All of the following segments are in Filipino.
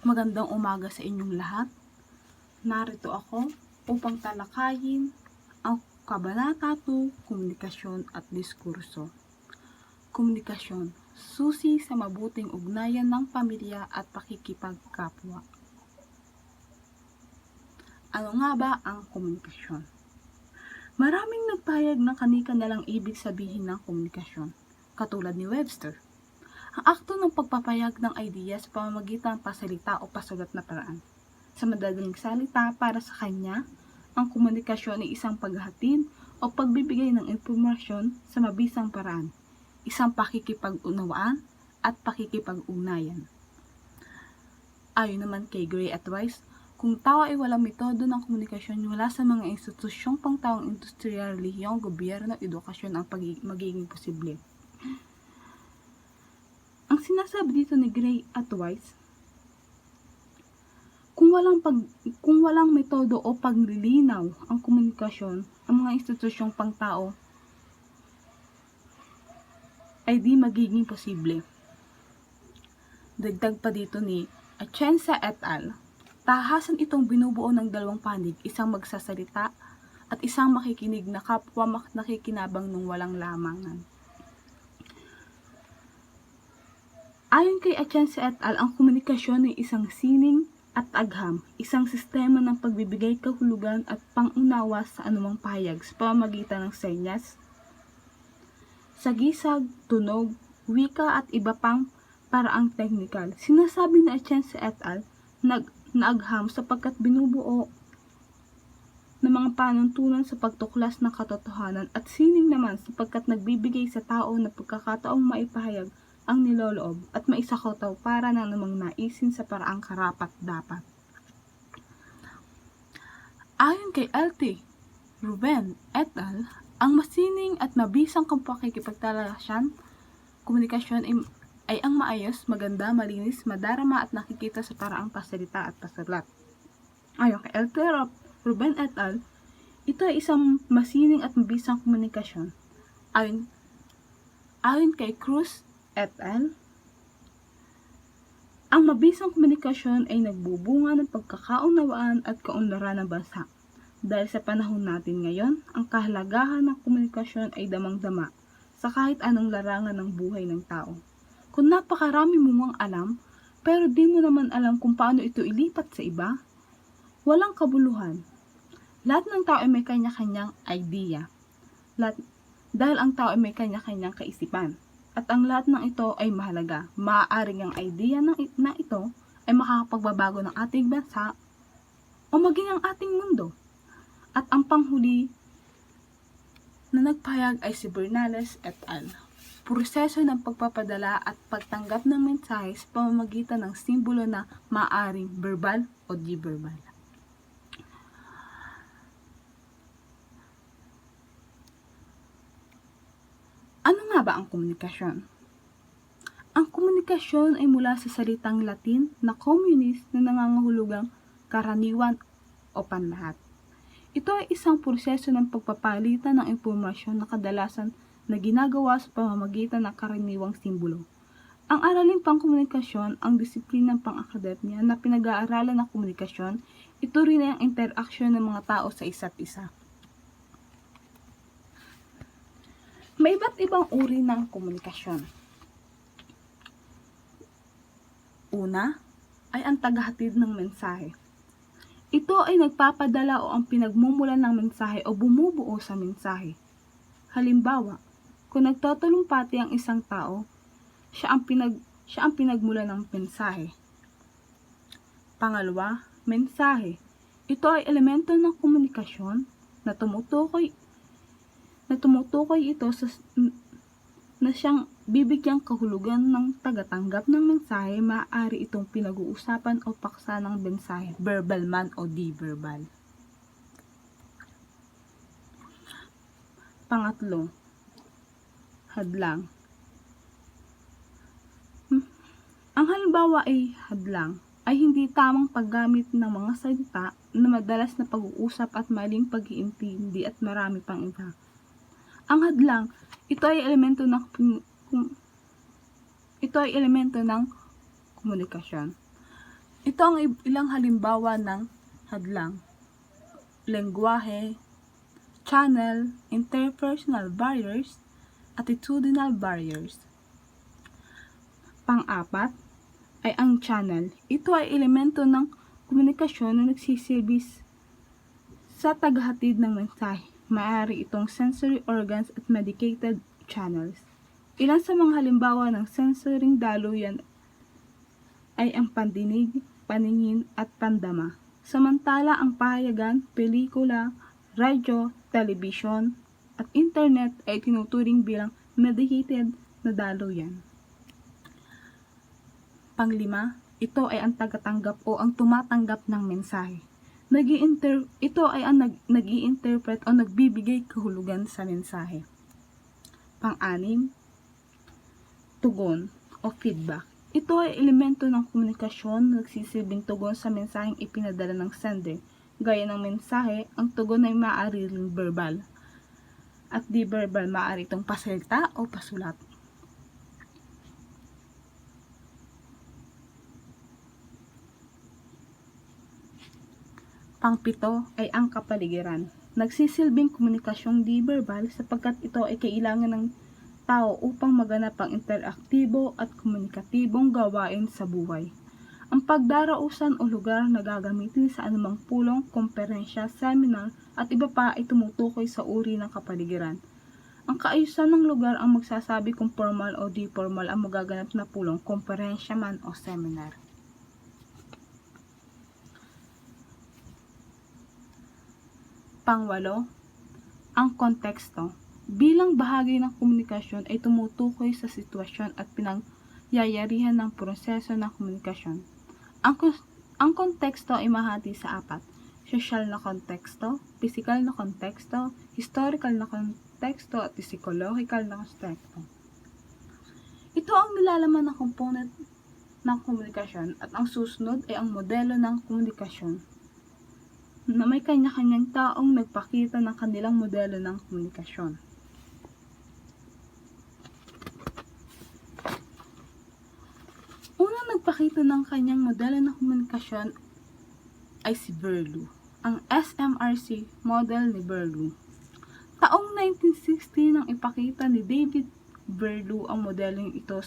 Magandang umaga sa inyong lahat. Narito ako upang talakayin ang Kabanata 2, Komunikasyon at Diskurso. Komunikasyon, susi sa mabuting ugnayan ng pamilya at pakikipagkapwa. Ano nga ba ang komunikasyon? Maraming nagpahayag ng kani-kanilang ibig sabihin ng komunikasyon, katulad ni Webster. Ang akto ng pagpapahayag ng ideya sa pamamagitan ng pasalita o pasulat na paraan. Sa madaling salita, para sa kanya, ang komunikasyon ay isang paghahatid o pagbibigay ng impormasyon sa mabisang paraan, isang pakikipag-unawaan at pakikipag-ugnayan. Ayon naman kay Gray at Weiss, kung tao ay walang metodo ng komunikasyon mula sa mga institusyong pangtaong industrial, relihiyon, gobyerno, edukasyon ang magiging posible. Ang sinasabi dito ni Gray at Weiss, kung walang metodo o paglilinaw ang komunikasyon, ang mga institusyong pangtao ay di magiging posible. Dagdag pa dito ni Atienza et al., tahasan itong binubuo ng dalawang panig, isang magsasalita at isang makikinig na kapwa nakikinabang ng walang lamangan. Ayon kay Atienza et al., ang komunikasyon ay isang sining at agham, isang sistema ng pagbibigay kahulugan at pangunawa sa anumang pahayag sa pamamagitan ng senyas, sagisag, tunog, wika at iba pang paraang teknikal. Sinasabi ni Atienza et al. na agham sapagkat binubuo ng mga panuntunan sa pagtuklas ng katotohanan at sining naman sapagkat nagbibigay sa tao na pagkakataong maipahayag ang niloloob at maisakataw para ng namang naisin sa paraang karapat-dapat. Ayon kay L.T. Ruben et al., ang masining at mabisang pakikipagtalasyan, komunikasyon ay ang maayos, maganda, malinis, madarama at nakikita sa paraang pasalita at pasulat. Ayon kay L.T. Ruben et al., ito ay isang masining at mabisang komunikasyon. Ayon kay Cruz et al., ang mabisang komunikasyon ay nagbubunga ng pagkakaunawaan at kaunlaran ng bansa. Dahil sa panahon natin ngayon, ang kahalagahan ng komunikasyon ay damang-dama sa kahit anong larangan ng buhay ng tao. Kung napakarami mo mang alam, pero di mo naman alam kung paano ito ilipat sa iba, walang kabuluhan. Lahat ng tao ay may kanya-kanyang idea. Dahil ang tao ay may kanya-kanyang kaisipan. At ang lahat ng ito ay mahalaga. Maaaring ang idea na ito ay makakapagbabago ng ating bansa o maging ang ating mundo. At ang panghuli na nagpahayag ay si Bernales et al. Proseso ng pagpapadala at pagtanggap ng mensahe sa pamamagitan ng simbolo na maaaring verbal o di-verbal. Ano nga ba ang komunikasyon? Ang komunikasyon ay mula sa salitang Latin na communis na nangangahulugang karaniwan o panlahat. Ito ay isang proseso ng pagpapalitan ng impormasyon na kadalasan na ginagawa sa pamamagitan ng karaniwang simbolo. Ang araling pangkomunikasyon, ang disiplinang pang-akademya na pinag-aaralan ng komunikasyon, ito rin ay ang interaksyon ng mga tao sa isa't isa. May iba't ibang uri ng komunikasyon. Una ay ang tagahatid ng mensahe. Ito ay nagpapadala o ang pinagmumulan ng mensahe o bumubuo sa mensahe. Halimbawa, kung nagtutulumpati ang isang tao, siya ang pinagmulan ng mensahe. Pangalawa, mensahe. Ito ay elemento ng komunikasyon na tumutukoy ito na siyang bibigyang kahulugan ng tagatanggap ng mensahe. Maaari itong pinag-uusapan o paksa ng mensahe, verbal man o di-verbal. Pangatlo, hadlang. Ang halimbawa ay hadlang ay hindi tamang paggamit ng mga salita na madalas na pag-uusap at maling pag-iintindi at marami pang iba. Ang hadlang, ito ay elemento ng komunikasyon. Ito ang ilang halimbawa ng hadlang: lengguwahe, channel, interpersonal barriers, attitudinal barriers. Pang-apat ay ang channel. Ito ay elemento ng komunikasyon na nagsisilbi sa tagahatid ng mensahe. Maaari itong sensory organs at mediated channels. Ilan sa mga halimbawa ng sensoring daluyan ay ang pandinig, paningin at pandama. Samantala ang pahayagan, pelikula, radyo, television at internet ay tinuturing bilang mediated na daluyan. Panglima, ito ay ang tagatanggap o ang tumatanggap ng mensahe. Ito ay ang nag-i-interpret o nagbibigay kahulugan sa mensahe. Pang-anim, tugon o feedback. Ito ay elemento ng komunikasyon na nagsisilbing tugon sa mensaheng ipinadala ng sender. Gaya ng mensahe, ang tugon ay maaari ring verbal. At di verbal, maaari itong pasalita o pasulat. Pang-pito ay ang kapaligiran. Nagsisilbing komunikasyong di verbal sapagkat ito ay kailangan ng tao upang maganap ang interaktibo at komunikatibong gawain sa buhay. Ang pagdarausan o lugar na gagamitin sa anumang pulong, komperensya, seminar at iba pa ay tumutukoy sa uri ng kapaligiran. Ang kaayusan ng lugar ang magsasabi kung formal o di formal ang magaganap na pulong, komperensya man o seminar. Pang-walo, ang konteksto. Bilang bahagi ng komunikasyon ay tumutukoy sa sitwasyon at pinangyayarihan ng proseso ng komunikasyon. Ang konteksto ay mahati sa apat: sosyal na konteksto, pisikal na konteksto, historical na konteksto, at psychological na konteksto. Ito ang nilalaman ng component ng komunikasyon at ang susunod ay ang modelo ng komunikasyon na may kanya-kanyang taong nagpakita ng kanilang modelo ng komunikasyon. Unang nagpakita ng kanyang modelo ng komunikasyon ay si Berlou, ang SMRC model ni Berlou. Taong 1960 nang ipakita ni David Berlou ang modelong ito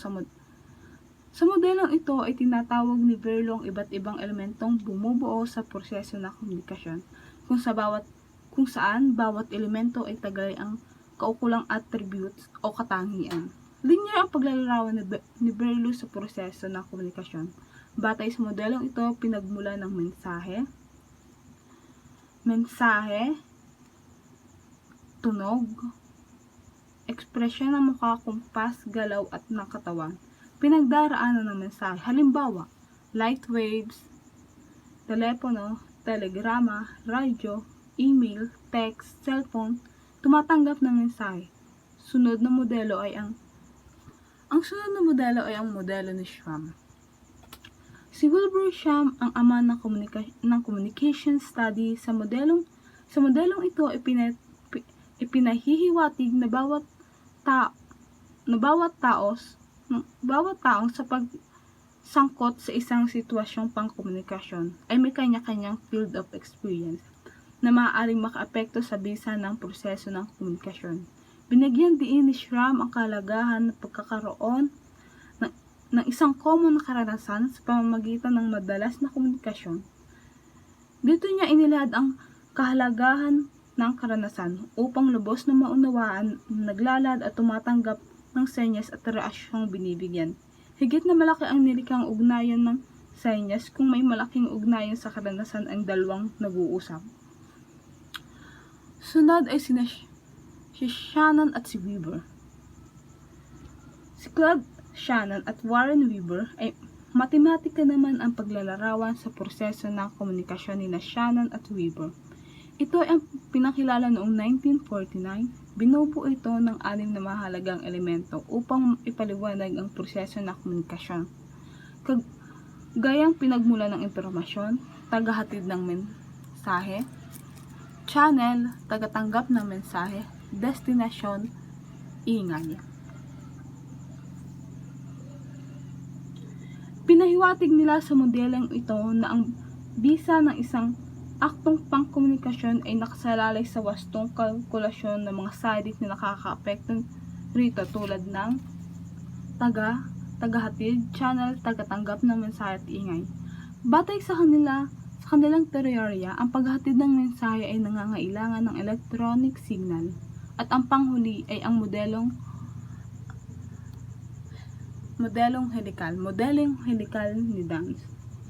sa modelong ito ay tinatawag ni Berlou ang iba't ibang elementong bumubuo sa proseso ng komunikasyon, kung saan bawat elemento ay taglay ang kaukulang attributes o katangian. Linear ang paglalarawan ni Berlou sa proseso ng komunikasyon. Batay sa modelong ito, pinagmula ng mensahe, tunog, ekspresyon ng mukha, kumpas, galaw at ng katawan. Pinagdaraanan ng mensahe. Halimbawa, light waves, telepono, telegrama, radyo, email, text, cellphone, tumatanggap ng mensahe. Sunod na modelo ay ang modelo ni Schramm. Si Wilbur Schramm ang ama ng communication study. Sa modelong ito ay ipinahihiwatig na bawat taong sa pagsangkot sa isang sitwasyong pangkomunikasyon ay may kanya-kanyang field of experience na maaaring makaapekto sa bisa ng proseso ng komunikasyon. Binigyan diin ni Schramm ang kahalagahan ng pagkakaroon ng isang common na karanasan sa pamamagitan ng madalas na komunikasyon. Dito niya inilahad ang kahalagahan ng karanasan upang lubos na maunawaan, naglalad at tumatanggap ng senyas at reaksiyong binibigyan. Higit na malaki ang nilikhang ugnayan ng senyas kung may malaking ugnayan sa karanasan ang dalawang nag-uusap. Sunod ay si Shannon at si Weber. Si Claude Shannon at Warren Weber ay matematika naman ang paglalarawan sa proseso ng komunikasyon ni Shannon at Weber. Ito ay ang pinakilala noong 1949. Binubuo ito ng 6 na mahalagang elemento upang ipaliwanag ang proseso ng komunikasyon. Gayang pinagmula ng impormasyon, tagahatid ng mensahe, channel, tagatanggap ng mensahe, destinasyon, ingay. Pinahiwatig nila sa modeleng ito na ang bisa ng isang aktong pangkomunikasyon ay nakasalalay sa wastong kalkulasyon ng mga sadik na nakakaapekto rito tulad ng tagahatid, channel, tagatanggap ng mensahe at ingay. Batay sa kanilang teorya, ang paghatid ng mensahe ay nangangailangan ng electronic signal at ang panghuli ay ang modeleng helikal ni Dance.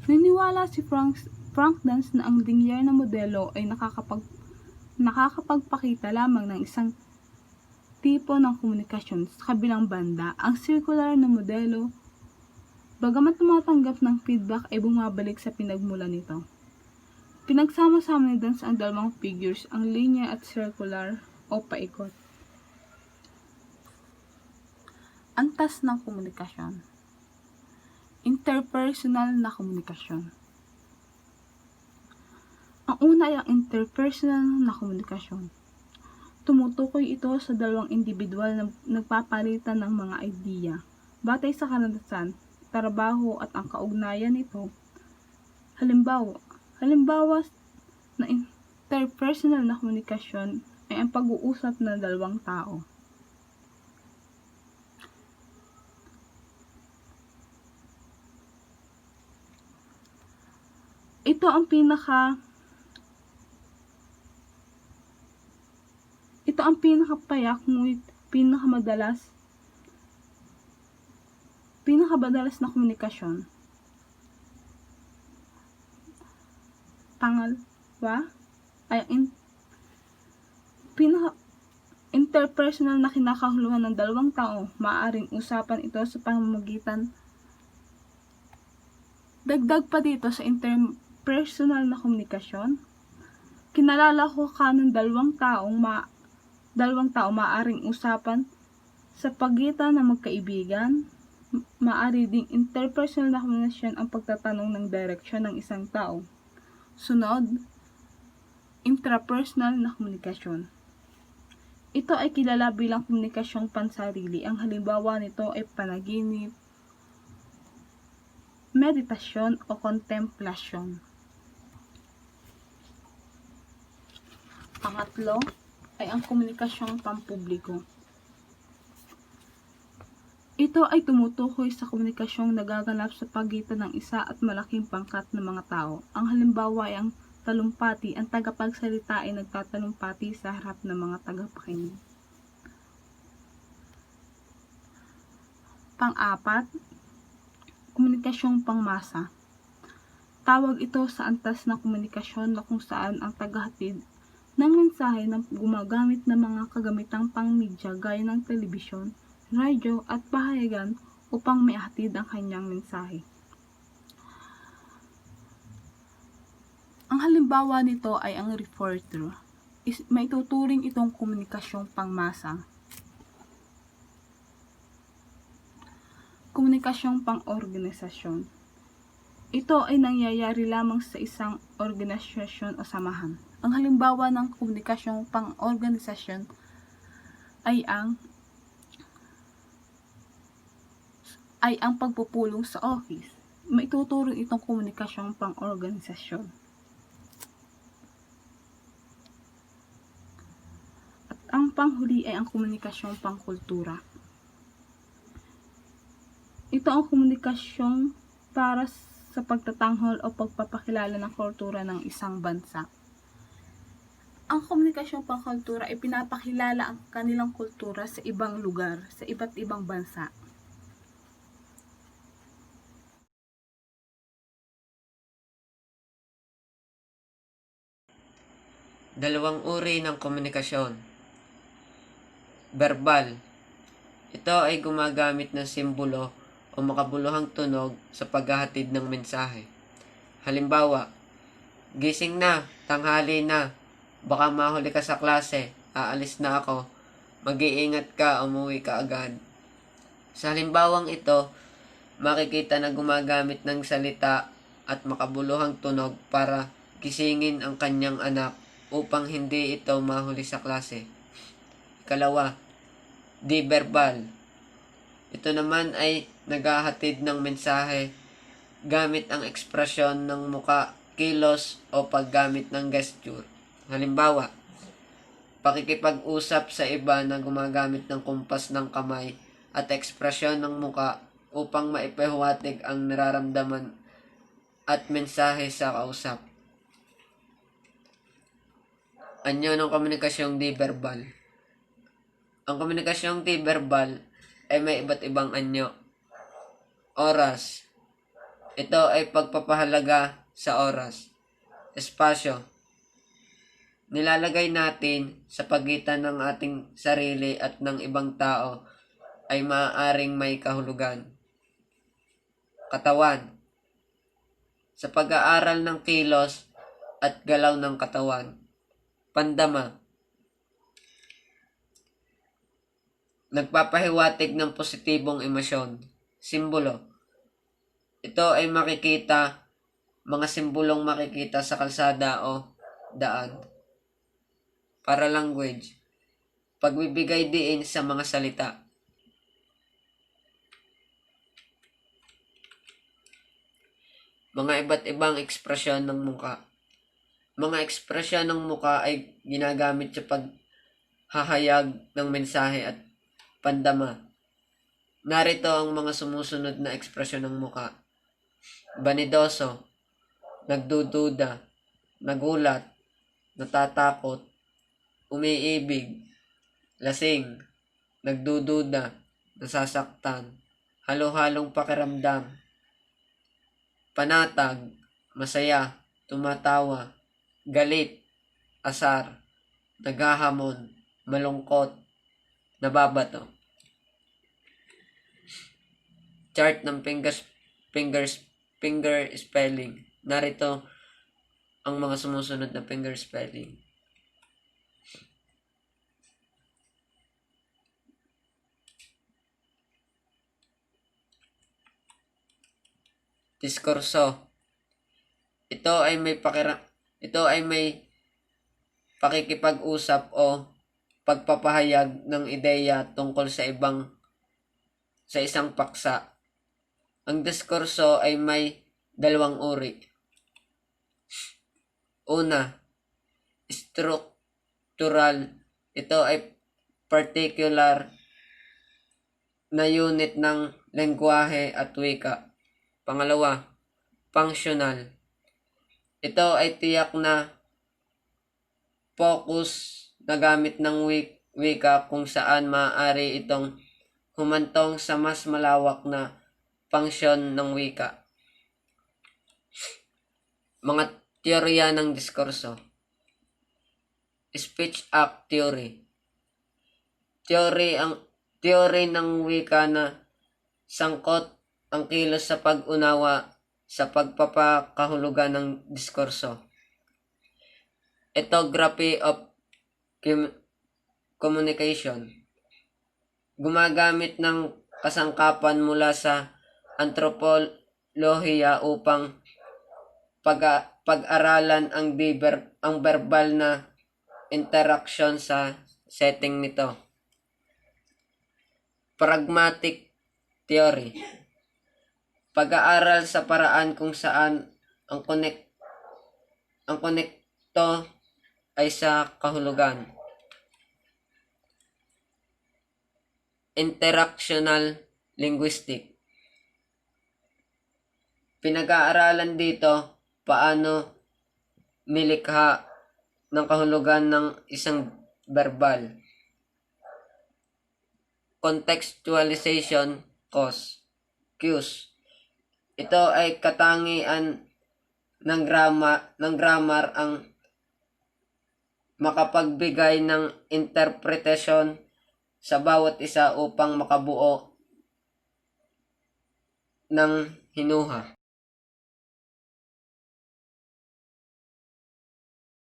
Niniwala si Frank Dance na ang linear na modelo ay nakakapagpakita lamang ng isang tipo ng komunikasyon. Sa kabilang banda, ang circular na modelo, bagamat tumatanggap ng feedback, ay bumabalik sa pinagmulan nito. Pinagsama-sama ni Dance ang dalawang figures, ang linear at circular o paikot. Antas ng komunikasyon. Interpersonal na komunikasyon. Ang una ay ang interpersonal na komunikasyon. Tumutukoy ito sa dalawang individual na nagpapalitan ng mga idea. Batay sa karanasan, trabaho at ang kaugnayan nito. Halimbawa na interpersonal na komunikasyon ay ang pag-uusap ng dalawang tao. Ito ang pinakapayak ngunit pinakamadalas na komunikasyon. Pangalawa ay interpersonal na kinakahuluhan ng dalawang tao. Maaaring usapan ito sa pamamagitan. Dagdag pa dito sa interpersonal na komunikasyon, kinalala ko ng dalawang tao maaaring usapan sa pagitan ng magkaibigan. Maaari ding interpersonal na komunikasyon ang pagtatanong ng direksyon ng isang tao. Sunod, intrapersonal na komunikasyon. Ito ay kilala bilang komunikasyong pansarili. Ang halimbawa nito ay panaginip, meditasyon o kontemplasyon. Pangatlo ay ang komunikasyong pampubliko. Ito ay tumutukoy sa komunikasyong nagaganap sa pagitan ng isa at malaking pangkat ng mga tao. Ang halimbawa ay ang talumpati. Ang tagapagsalita ay nagtatalumpati sa harap ng mga tagapakinig. Pang-apat, komunikasyong pangmasa. Tawag ito sa antas na komunikasyon na kung saan ang tagahatid ng mensahe na gumagamit ng mga kagamitang pang-media gaya ng telebisyon, radyo at pahayagan upang maihatid ang kanyang mensahe. Ang halimbawa nito ay ang reporter. Maituturing itong komunikasyong pangmasa. Komunikasyong pang-organisasyon. Ito ay nangyayari lamang sa isang organisasyon o samahan. Ang halimbawa ng komunikasyong pang-organisasyon ay ang pagpupulong sa office. Maituturing itong komunikasyong pang-organisasyon. At ang panghuli ay ang komunikasyong pangkultura. Ito ang komunikasyong para sa pagtatanghol o pagpapakilala ng kultura ng isang bansa. Ang komunikasyong pangkultura ay pinapakilala ang kanilang kultura sa ibang lugar, sa iba't ibang bansa. Dalawang uri ng komunikasyon. Verbal. Ito ay gumagamit ng simbolo o makabuluhang tunog sa paghahatid ng mensahe. Halimbawa, gising na, tanghali na, baka mahuli ka sa klase, aalis na ako, mag-iingat ka, umuwi ka agad. Sa halimbawang ito, makikita na gumagamit ng salita at makabuluhang tunog para gisingin ang kanyang anak upang hindi ito mahuli sa klase. Ikalawa, di-verbal. Ito naman ay naghahatid ng mensahe gamit ang ekspresyon ng muka, kilos o paggamit ng gesture. Halimbawa, pakikipag-usap sa iba na gumagamit ng kumpas ng kamay at ekspresyon ng muka upang maipahiwatig ang nararamdaman at mensahe sa kausap. Anyo ng komunikasyong di-verbal. Ang komunikasyong di-verbal ay may iba't ibang anyo. Oras. Ito ay pagpapahalaga sa oras. Espasyo. Nilalagay natin sa pagitan ng ating sarili at ng ibang tao ay maaaring may kahulugan. Katawan. Sa pag-aaral ng kilos at galaw ng katawan. Pandama. Nagpapahiwatig ng positibong emosyon. Simbolo. Ito ay makikita, mga simbolong makikita sa kalsada o daan. Paralanguage. Pagbibigay diin sa mga salita. Mga iba't ibang ekspresyon ng muka. Mga ekspresyon ng muka ay ginagamit sa paghahayag ng mensahe at pandama. Narito ang mga sumusunod na ekspresyon ng muka. Banidoso, nagdududa, nagulat, natatakot, umiibig, lasing, nagdududa, nasasaktan, halo-halong pakiramdam, panatag, masaya, tumatawa, galit, asar, naghahamon, malungkot, nababato. Chart ng finger spelling. Narito ang mga sumusunod na finger spelling. Diskurso. Ito ay may pakikipag-usap o pagpapahayag ng ideya tungkol sa isang paksa. Ang diskurso ay may dalawang uri. Una, structural. Ito ay particular na unit ng lengguwahe at wika. Pangalawa, functional. Ito ay tiyak na focus na gamit ng wika kung saan maaari itong humantong sa mas malawak na funksyon ng wika. Mga teorya ng diskurso. Speech act theory. Teory ng wika na sangkot ang kilos sa pag-unawa sa pagpapakahulugan ng diskurso. Ethnography of communication. Gumagamit ng kasangkapan mula sa antropolohiya upang pag-aralan ang verbal na interaction sa setting nito. Pragmatic theory. Pag-aaral sa paraan kung saan ang konekto ay sa kahulugan. Interactional linguistic. Pinag-aaralan dito paano nilikha ng kahulugan ng isang verbal. Contextualization cues. Ito ay katangian ng grammar ang makapagbigay ng interpretasyon sa bawat isa upang makabuo ng hinuha.